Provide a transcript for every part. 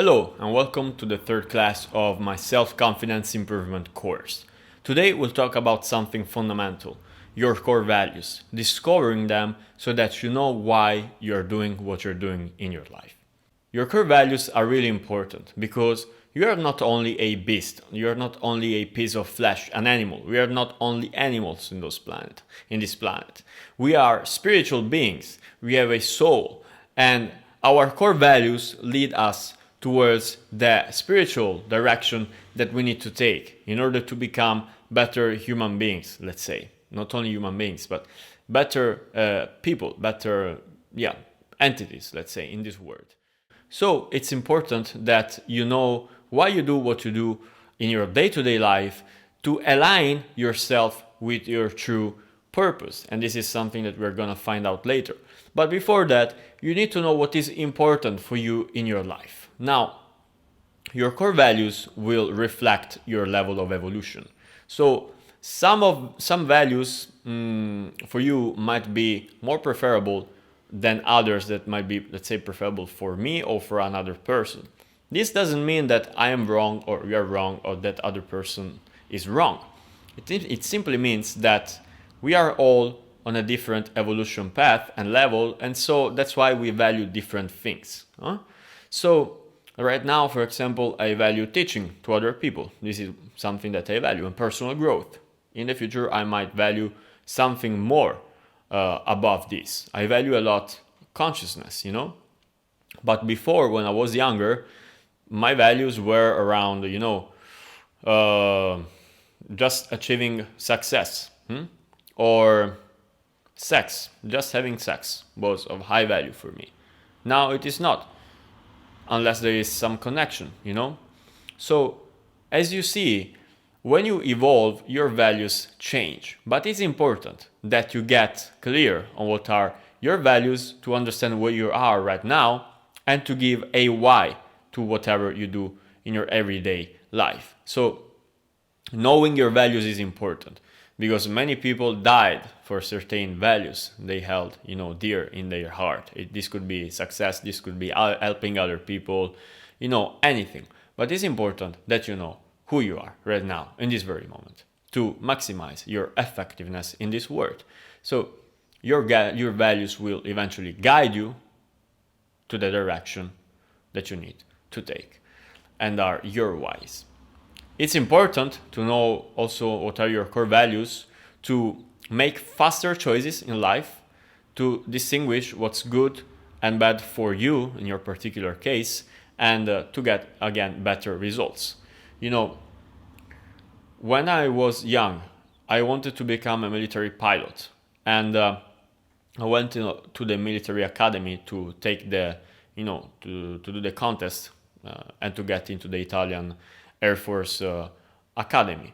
Hello and welcome to the third class of my self-confidence improvement course. Today we'll talk about something fundamental, your core values, discovering them so that you know why you're doing what you're doing in your life. Your core values are really important because you are not only a beast, you are not only a piece of flesh, an animal. We are not only animals in this planet. We are spiritual beings. We have a soul, and our core values lead us towards the spiritual direction that we need to take in order to become better human beings, let's say. Not only human beings, but better people, better entities, let's say, in this world. So it's important that you know why you do what you do in your day-to-day life to align yourself with your true purpose. And this is something that we're going to find out later. But before that, you need to know what is important for you in your life. Now, your core values will reflect your level of evolution. So some values for you might be more preferable than others that might be, let's say, preferable for me or for another person. This doesn't mean that I am wrong or you are wrong or that other person is wrong. It simply means that we are all on a different evolution path and level, and so that's why we value different things. So right now, for example, I value teaching to other people. This is something that I value, and personal growth. In the future, I might value something more above this. I value a lot consciousness, But before, when I was younger, my values were around, just achieving success, or sex. Just having sex was of high value for me. Now it is not, unless there is some connection, So, as you see, when you evolve, your values change. But it's important that you get clear on what are your values to understand where you are right now and to give a why to whatever you do in your everyday life. So, knowing your values is important because many people died for certain values they held, dear in their heart. This could be success, this could be helping other people, anything. But it's important that you know who you are right now, in this very moment, to maximize your effectiveness in this world. So your values will eventually guide you to the direction that you need to take and are your whys. It's important to know also what are your core values to make faster choices in life, to distinguish what's good and bad for you in your particular case, and to get, again, better results. When I was young, I wanted to become a military pilot, and I went to the military academy to take to do the contest and to get into the Italian Air Force Academy.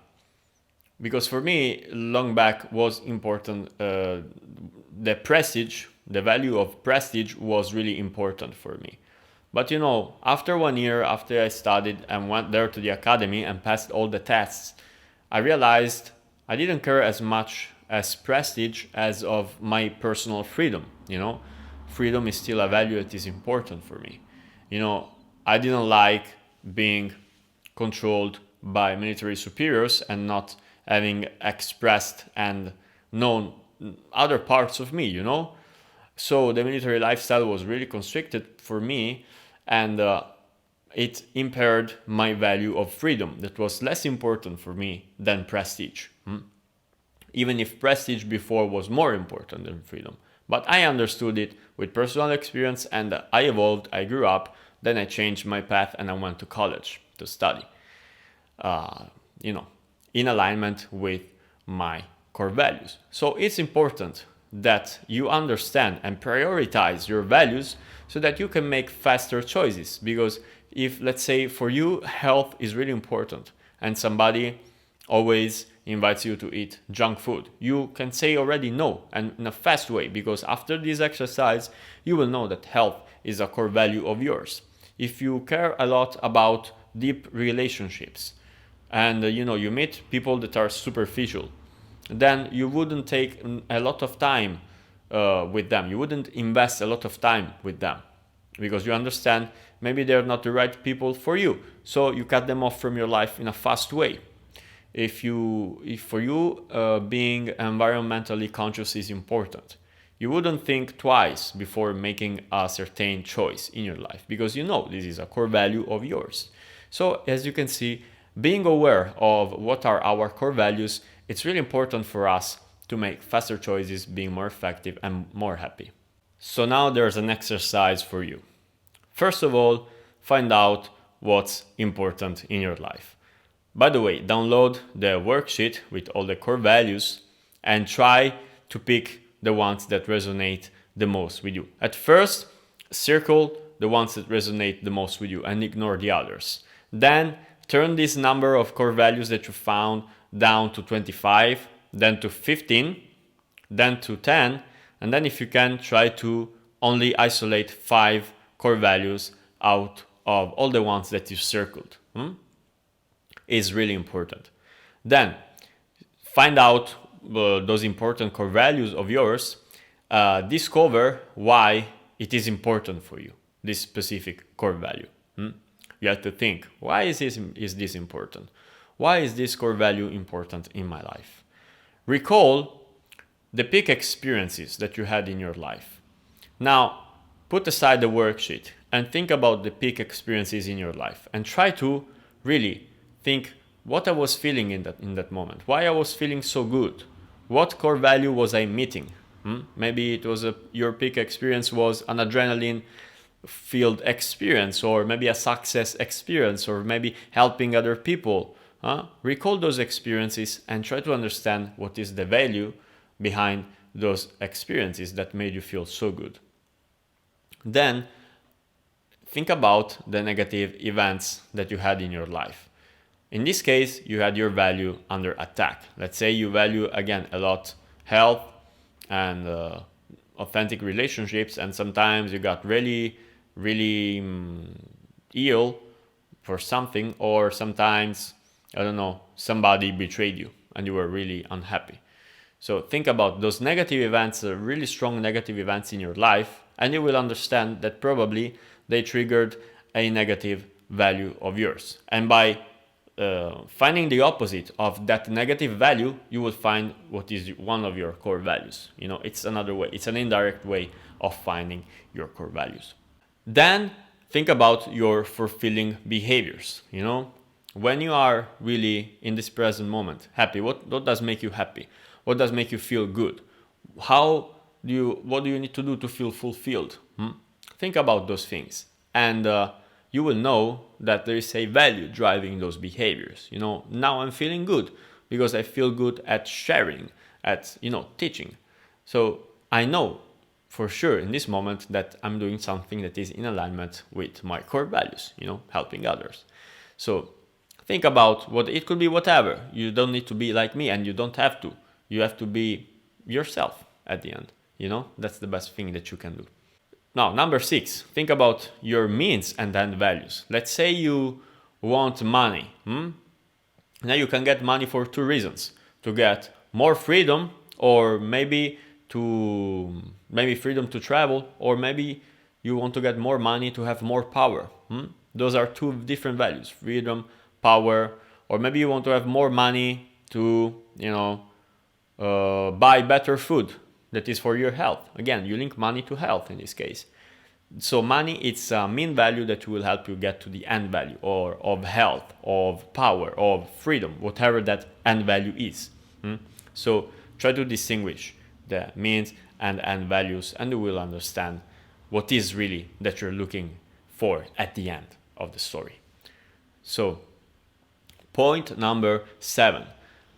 Because for me, long back was important. The prestige, the value of prestige was really important for me. But after 1 year, after I studied and went there to the academy and passed all the tests, I realized I didn't care as much as prestige as of my personal freedom. Freedom is still a value that is important for me. I didn't like being controlled by military superiors and not having expressed and known other parts of me, So the military lifestyle was really constricted for me, and it impaired my value of freedom. That was less important for me than prestige. Even if prestige before was more important than freedom. But I understood it with personal experience, and I evolved, I grew up, then I changed my path and I went to college to study, in alignment with my core values. So it's important that you understand and prioritize your values so that you can make faster choices. Because if, let's say, for you, health is really important and somebody always invites you to eat junk food, you can say already no, and in a fast way, because after this exercise, you will know that health is a core value of yours. If you care a lot about deep relationships and you meet people that are superficial, then you wouldn't take a lot of time with them. You wouldn't invest a lot of time with them. because you understand maybe they're not the right people for you. So you cut them off from your life in a fast way. If for you being environmentally conscious is important, you wouldn't think twice before making a certain choice in your life, because you know this is a core value of yours. So as you can see, being aware of what are our core values, it's really important for us to make faster choices, being more effective and more happy. So now there's an exercise for you. First of all, find out what's important in your life. By the way, download the worksheet with all the core values and try to pick the ones that resonate the most with you. At first, circle the ones that resonate the most with you and ignore the others. Then turn this number of core values that you found down to 25, then to 15, then to 10, and then if you can, try to only isolate 5 core values out of all the ones that you circled. Is really important. Then find out those important core values of yours. Discover why it is important for you, this specific core value. You have to think, why is this important? Why is this core value important in my life? Recall the peak experiences that you had in your life. Now, put aside the worksheet and think about the peak experiences in your life and try to really think what I was feeling in that moment, why I was feeling so good, what core value was I meeting. Maybe it was your peak experience was an adrenaline filled experience, or maybe a success experience, or maybe helping other people. Recall those experiences and try to understand what is the value behind those experiences that made you feel so good. Then think about the negative events that you had in your life. In this case, you had your value under attack. Let's say you value, again, a lot health and authentic relationships, and sometimes you got really ill for something, or sometimes, I don't know, somebody betrayed you and you were really unhappy. So think about those negative events, really strong negative events in your life, and you will understand that probably they triggered a negative value of yours. And by finding the opposite of that negative value, you will find what is one of your core values. It's another way, it's an indirect way of finding your core values. Then think about your fulfilling behaviors. When you are really in this present moment happy, what does make you happy? What does make you feel good? What do you need to do to feel fulfilled? Think about those things, and you will know that there is a value driving those behaviors. Now I'm feeling good because I feel good at sharing, at teaching. So I know for sure in this moment that I'm doing something that is in alignment with my core values, helping others. So think about what it could be, whatever. You don't need to be like me, and you don't have to. You have to be yourself at the end. That's the best thing that you can do. Now, number 6, think about your means and end values. Let's say you want money. Now you can get money for 2 reasons: to get more freedom, or maybe freedom to travel, or maybe you want to get more money to have more power. Those are 2 different values: freedom, power. Or maybe you want to have more money to buy better food that is for your health. Again, you link money to health in this case. So money, it's a mean value that will help you get to the end value, or of health, of power, of freedom, whatever that end value is. So try to distinguish the means and end values, and you will understand what is really that you're looking for at the end of the story. So point number 7.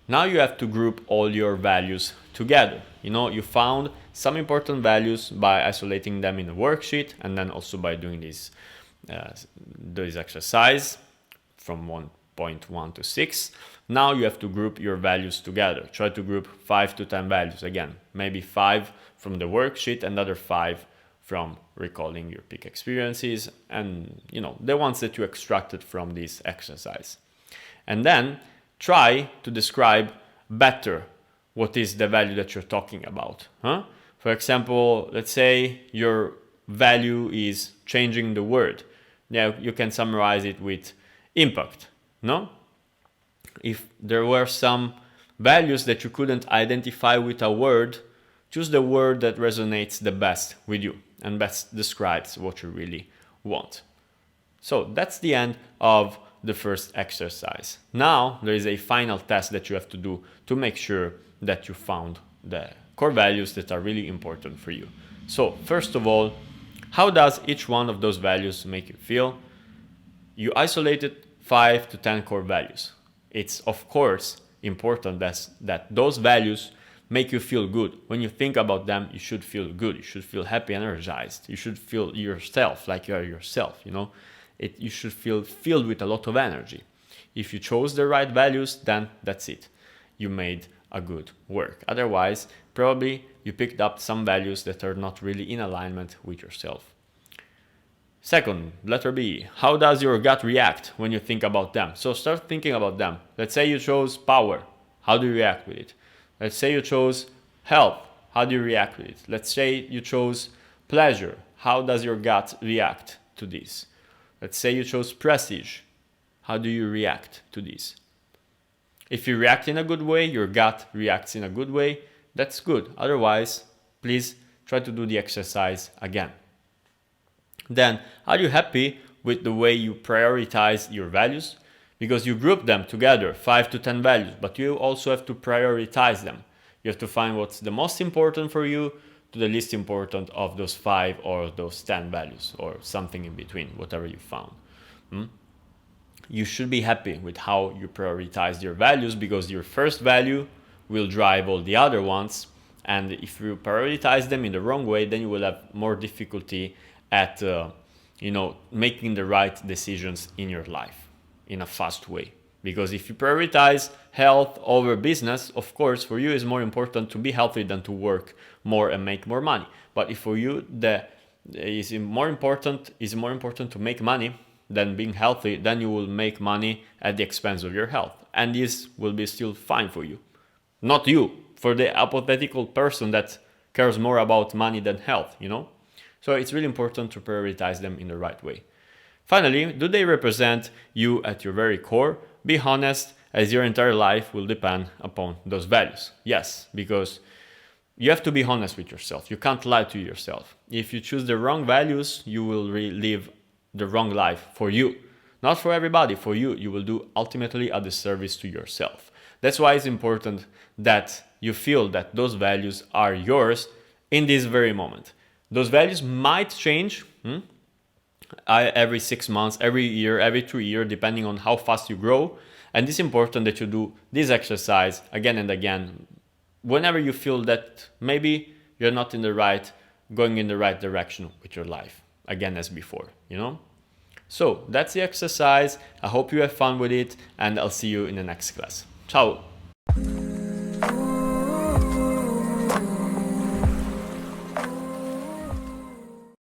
Now you have to group all your values together. You found some important values by isolating them in a worksheet, and then also by doing this exercise from 1.1 to 6. Now you have to group your values together. Try to group 5 to 10 values. Again, maybe 5 from the worksheet, another 5 from recalling your peak experiences, and the ones that you extracted from this exercise. And then try to describe better what is the value that you're talking about. For example, let's say you're value is changing the world. Now you can summarize it with impact, no? If there were some values that you couldn't identify with a word, choose the word that resonates the best with you and best describes what you really want. So that's the end of the first exercise. Now there is a final test that you have to do to make sure that you found the core values that are really important for you. So first of all, how does each one of those values make you feel? You isolated 5 to 10 core values. It's of course important that those values make you feel good. When you think about them, you should feel good. You should feel happy, energized. You should feel yourself, like you are yourself, you know. You should feel filled with a lot of energy. If you chose the right values, then that's it. You made a good work. Otherwise, probably you picked up some values that are not really in alignment with yourself. Second, letter B. How does your gut react when you think about them? So start thinking about them. Let's say you chose power. How do you react with it? Let's say you chose health. How do you react with it? Let's say you chose pleasure. How does your gut react to this? Let's say you chose prestige. How do you react to this? If you react in a good way, your gut reacts in a good way, that's good. Otherwise, please try to do the exercise again. Then, are you happy with the way you prioritize your values? Because you group them together, 5 to 10 values, but you also have to prioritize them. You have to find what's the most important for you to the least important of those 5 or those 10 values, or something in between, whatever you found. You should be happy with how you prioritize your values, because your first value will drive all the other ones, and if you prioritize them in the wrong way, then you will have more difficulty at making the right decisions in your life in a fast way. Because if you prioritize health over business, of course, for you it's more important to be healthy than to work more and make more money. But if for you is more important to make money than being healthy, then you will make money at the expense of your health. And this will be still fine for you. Not you, for the hypothetical person that cares more about money than health, you know? So it's really important to prioritize them in the right way. Finally, do they represent you at your very core? Be honest, as your entire life will depend upon those values. Yes, because you have to be honest with yourself. You can't lie to yourself. If you choose the wrong values, you will live the wrong life for you. Not for everybody, for you. You will do ultimately a disservice to yourself. That's why it's important that you feel that those values are yours in this very moment. Those values might change every 6 months, every year, every 2 years, depending on how fast you grow. And it's important that you do this exercise again and again whenever you feel that maybe you're not going in the right direction with your life, again as before, you know? So that's the exercise. I hope you have fun with it, and I'll see you in the next class. Ciao!